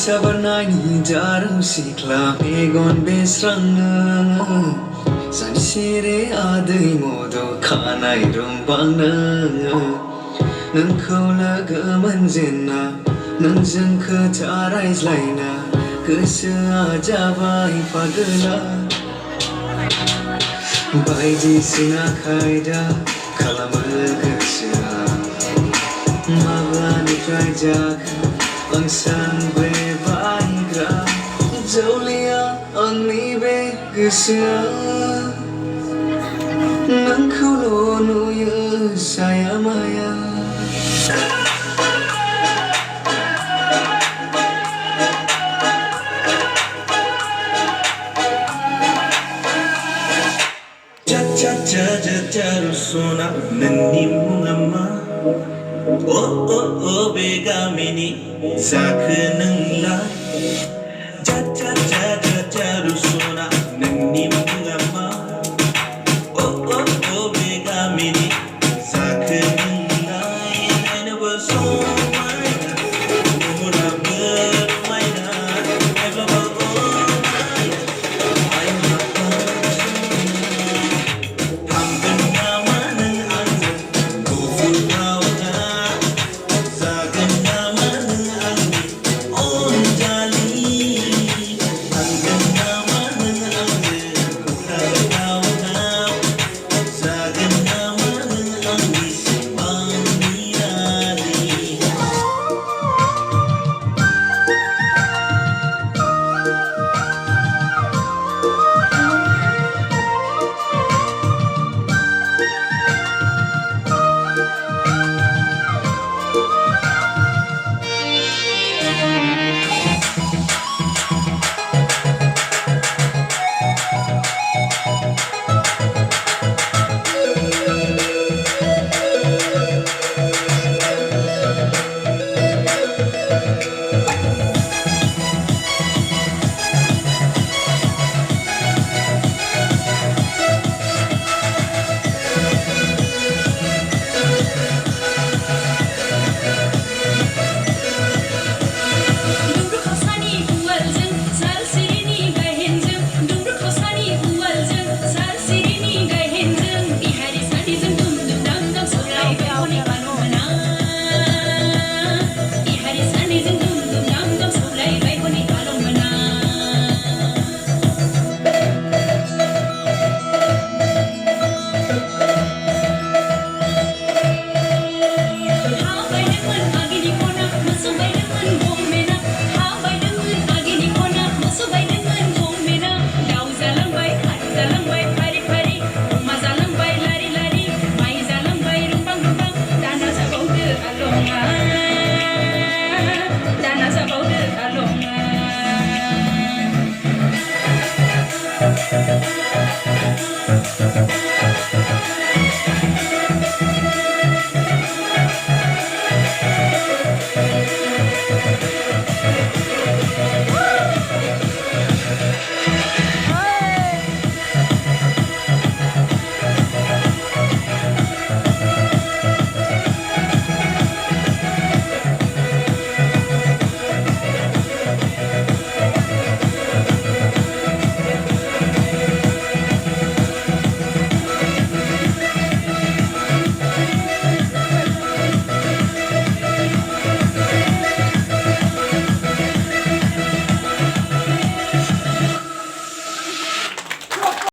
Sabarnai jarang sikla megon besrang Sani sere adai modo kanai rumbang Nangkau laga manjena Nangjang ketarai zlaina Keseajabai pagela Baidisina kaida kalama kesya Maglanikai jaga Langsan bebaikra Jaulia angni be kesya Nangkau lono ya saya maya Sona nanimu ngama Oh begamini sa kenang lai